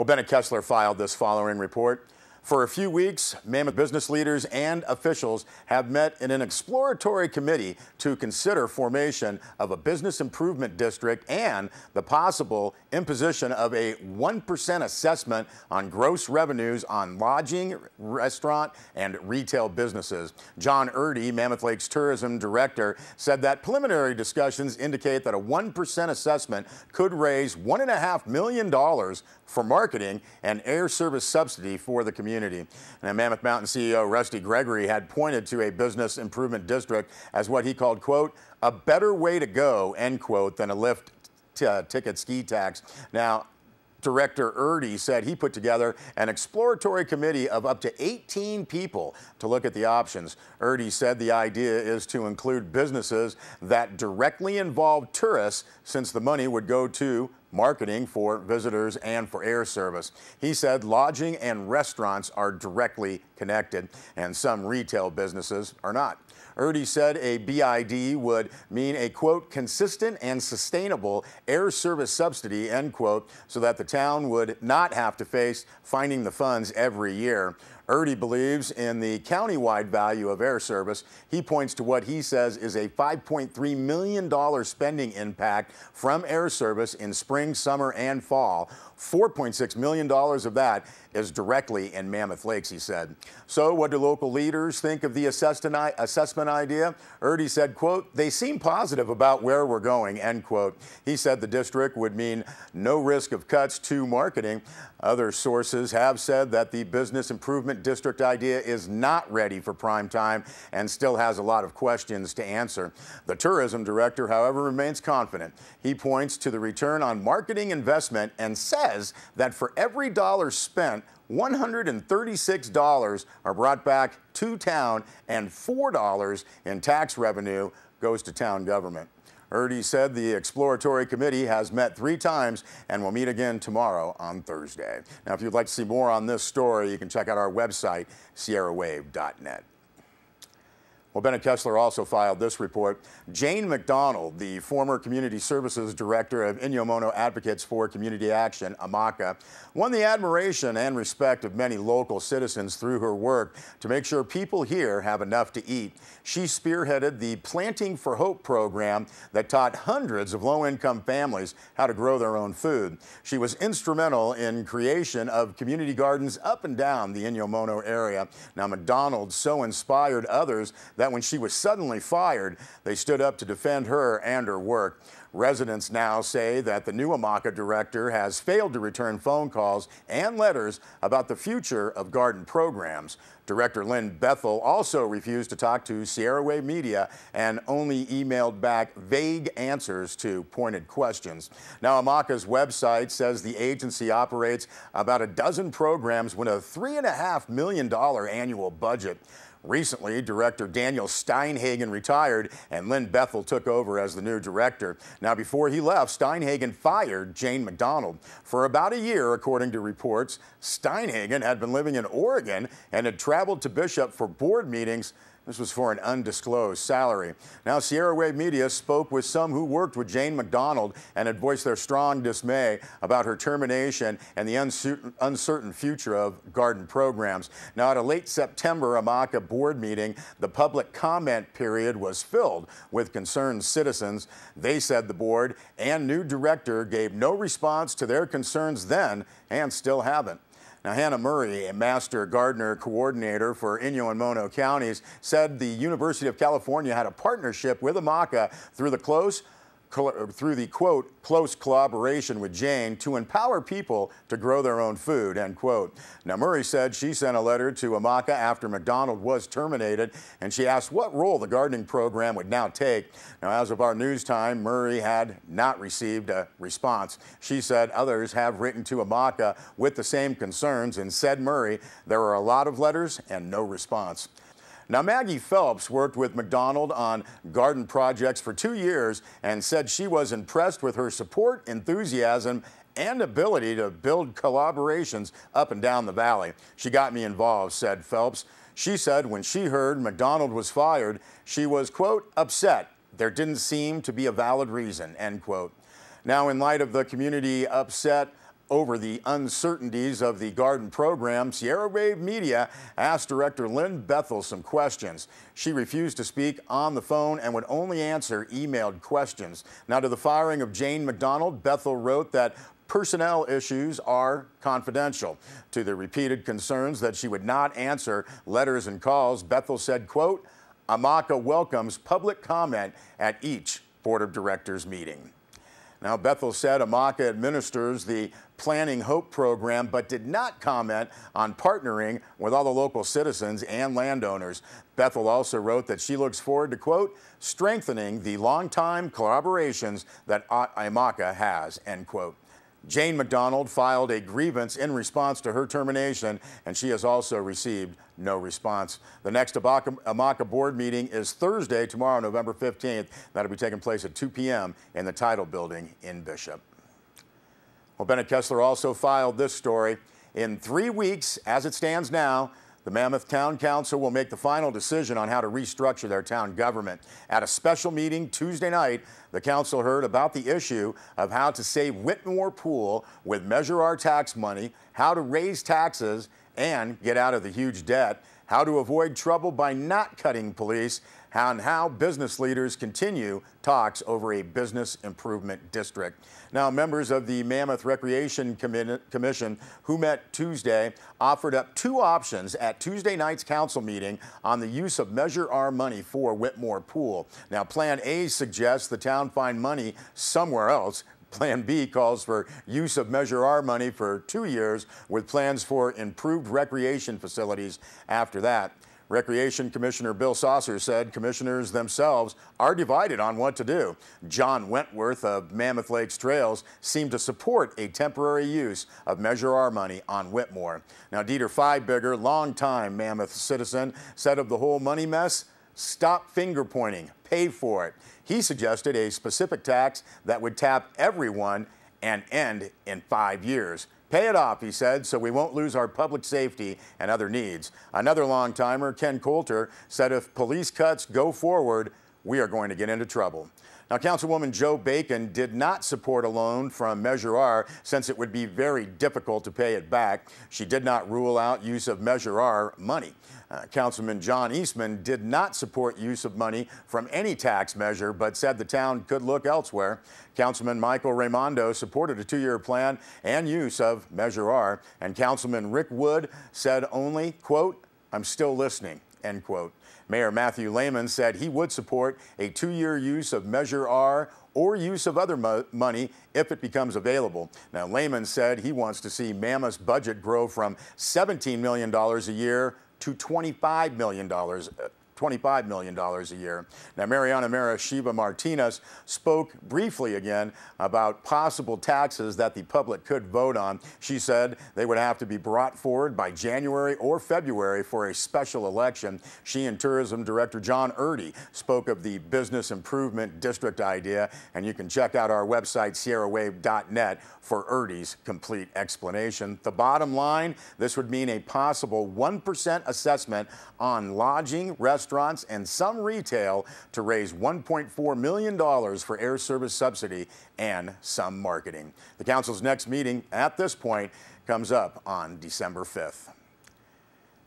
Well, Bennett Kessler filed this following report. For a few weeks, Mammoth business leaders and officials have met in an exploratory committee to consider formation of a business improvement district and the possible imposition of a 1% assessment on gross revenues on lodging, restaurant, and retail businesses. John Erdy, Mammoth Lakes Tourism Director, said that preliminary discussions indicate that a 1% assessment could raise $1.5 million for marketing and air service subsidy for the community. And Mammoth Mountain CEO Rusty Gregory had pointed to a business improvement district as what he called, quote, a better way to go, end quote, than a lift ticket ski tax. Now, Director Erdy said he put together an exploratory committee of up to 18 people to look at the options. Erdy said the idea is to include businesses that directly involve tourists, since the money would go to marketing for visitors and for air service. He said lodging and restaurants are directly connected, and some retail businesses are not. Erdy said a BID would mean a, quote, consistent and sustainable air service subsidy, end quote, so that the town would not have to face finding the funds every year. Erdy believes in the countywide value of air service. He points to what he says is a $5.3 million spending impact from air service in spring, summer, and fall. $4.6 million of that is directly in Mammoth Lakes, he said. So what do local leaders think of the assessment idea? Erdy said, quote, they seem positive about where we're going, end quote. He said the district would mean no risk of cuts to marketing. Other sources have said that the business improvement district idea is not ready for prime time and still has a lot of questions to answer. The tourism director, however, remains confident. He points to the return on marketing investment and says that for every dollar spent, $136 are brought back to town and $4 in tax revenue goes to town government. Erdy said the exploratory committee has met 3 times and will meet again tomorrow on Thursday. Now, if you'd like to see more on this story, you can check out our website, sierrawave.net. Well, Bennett Kessler also filed this report. Jane McDonald, the former Community Services Director of Inyo Advocates for Community Action, Amaka, won the admiration and respect of many local citizens through her work to make sure people here have enough to eat. She spearheaded the Planting for Hope program that taught hundreds of low-income families how to grow their own food. She was instrumental in creation of community gardens up and down the Inyo area. Now, McDonald so inspired others that when she was suddenly fired, they stood up to defend her and her work. Residents now say that the new Amaka director has failed to return phone calls and letters about the future of garden programs. Director Lynn Bethel also refused to talk to Sierra Wave Media and only emailed back vague answers to pointed questions. Now, Amaka's website says the agency operates about a dozen programs with a $3.5 million annual budget. Recently, Director Daniel Steinhagen retired and Lynn Bethel took over as the new director. Now, before he left, Steinhagen fired Jane McDonald. For about a year, according to reports, Steinhagen had been living in Oregon and had traveled to Bishop for board meetings. This was for an undisclosed salary. Now, Sierra Wave Media spoke with some who worked with Jane McDonald and had voiced their strong dismay about her termination and the uncertain future of garden programs. Now, at a late September Amaka board meeting, the public comment period was filled with concerned citizens. They said the board and new director gave no response to their concerns then and still haven't. Now, Hannah Murray, a Master Gardener Coordinator for Inyo and Mono counties, said the University of California had a partnership with Amaka through the quote, close collaboration with Jane to empower people to grow their own food, end quote. Now, Murray said she sent a letter to Amaka after McDonald was terminated, and she asked what role the gardening program would now take. Now, as of our news time, Murray had not received a response. She said others have written to Amaka with the same concerns, and said Murray, there are a lot of letters and no response. Now, Maggie Phelps worked with McDonald on garden projects for 2 years and said she was impressed with her support, enthusiasm, and ability to build collaborations up and down the valley. She got me involved, said Phelps. She said when she heard McDonald was fired, she was, quote, upset. There didn't seem to be a valid reason, end quote. Now, in light of the community upset Over the uncertainties of the garden program, Sierra Wave Media asked Director Lynn Bethel some questions. She refused to speak on the phone and would only answer emailed questions. Now, to the firing of Jane McDonald, Bethel wrote that personnel issues are confidential. To the repeated concerns that she would not answer letters and calls, Bethel said, quote, Amaka welcomes public comment at each Board of Directors meeting. Now, Bethel said Amaka administers the Planning Hope program, but did not comment on partnering with all the local citizens and landowners. Bethel also wrote that she looks forward to, quote, strengthening the longtime collaborations that Amaka has, end quote. Jane McDonald filed a grievance in response to her termination, and she has also received no response. The next Amaka board meeting is Thursday, tomorrow, November 15th. That'll be taking place at 2 p.m. in the Title Building in Bishop. Well, Bennett Kessler also filed this story. In 3 weeks, as it stands now, the Mammoth Town Council will make the final decision on how to restructure their town government. At a special meeting Tuesday night, the council heard about the issue of how to save Whitmore Pool with Measure R tax money, how to raise taxes and get out of the huge debt, how to avoid trouble by not cutting police, and how business leaders continue talks over a business improvement district. Now, members of the Mammoth Recreation Commission, who met Tuesday, offered up 2 options at Tuesday night's council meeting on the use of Measure R money for Whitmore Pool. Now, Plan A suggests the town find money somewhere else. Plan B calls for use of Measure R money for 2 years with plans for improved recreation facilities after that. Recreation Commissioner Bill Saucer said commissioners themselves are divided on what to do. John Wentworth of Mammoth Lakes Trails seemed to support a temporary use of Measure R money on Whitmore. Now, Dieter Feibigger, longtime Mammoth citizen, said of the whole money mess, stop finger pointing, pay for it. He suggested a specific tax that would tap everyone and end in 5 years. Pay it off, he said, so we won't lose our public safety and other needs. Another long-timer, Ken Coulter, said if police cuts go forward, we are going to get into trouble. Now, Councilwoman Jo Bacon did not support a loan from Measure R since it would be very difficult to pay it back. She did not rule out use of Measure R money. Councilman John Eastman did not support use of money from any tax measure, but said the town could look elsewhere. Councilman Michael Raimondo supported a 2-year plan and use of Measure R, and Councilman Rick Wood said only, quote, I'm still listening, end quote. Mayor Matthew Lehman said he would support a 2-year use of Measure R or use of other money if it becomes available. Now, Lehman said he wants to see Mammoth's budget grow from $17 million a year to $25 million a year. Now, Mariana Marashiva Martinez spoke briefly again about possible taxes that the public could vote on. She said they would have to be brought forward by January or February for a special election. She and Tourism Director John Erdy spoke of the Business Improvement District idea, and you can check out our website, sierrawave.net, for Erdy's complete explanation. The bottom line, this would mean a possible 1% assessment on lodging, restaurants, and some retail to raise $1.4 million for air service subsidy and some marketing. The council's next meeting at this point comes up on December 5th.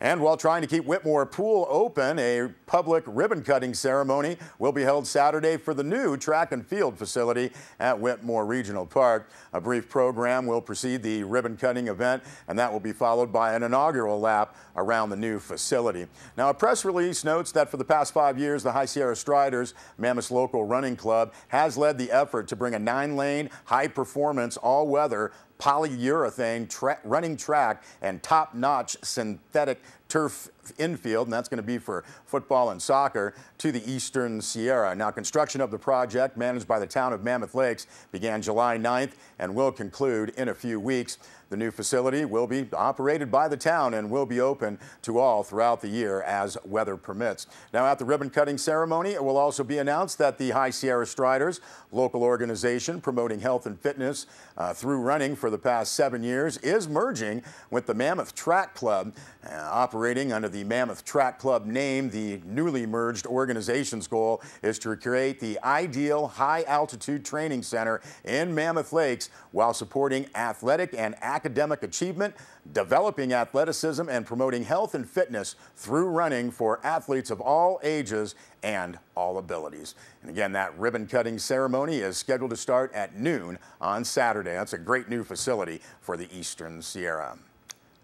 And while trying to keep Whitmore Pool open, a public ribbon-cutting ceremony will be held Saturday for the new track and field facility at Whitmore Regional Park. A brief program will precede the ribbon-cutting event, and that will be followed by an inaugural lap around the new facility. Now, a press release notes that for the past 5 years, the High Sierra Striders, Mammoth's local running club, has led the effort to bring a 9-lane, high-performance, all-weather polyurethane running track and top-notch synthetic turf infield, and that's going to be for football and soccer, to the Eastern Sierra. Now, construction of the project, managed by the town of Mammoth Lakes, began July 9th and will conclude in a few weeks. The new facility will be operated by the town and will be open to all throughout the year as weather permits. Now, at the ribbon-cutting ceremony, it will also be announced that the High Sierra Striders, local organization promoting health and fitness through running for the past 7 years, is merging with the Mammoth Track Club, operating Operating under the Mammoth Track Club name, the newly merged organization's goal is to create the ideal high-altitude training center in Mammoth Lakes while supporting athletic and academic achievement, developing athleticism, and promoting health and fitness through running for athletes of all ages and all abilities. And again, that ribbon-cutting ceremony is scheduled to start at noon on Saturday. That's a great new facility for the Eastern Sierra.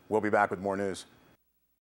We'll be back with more news.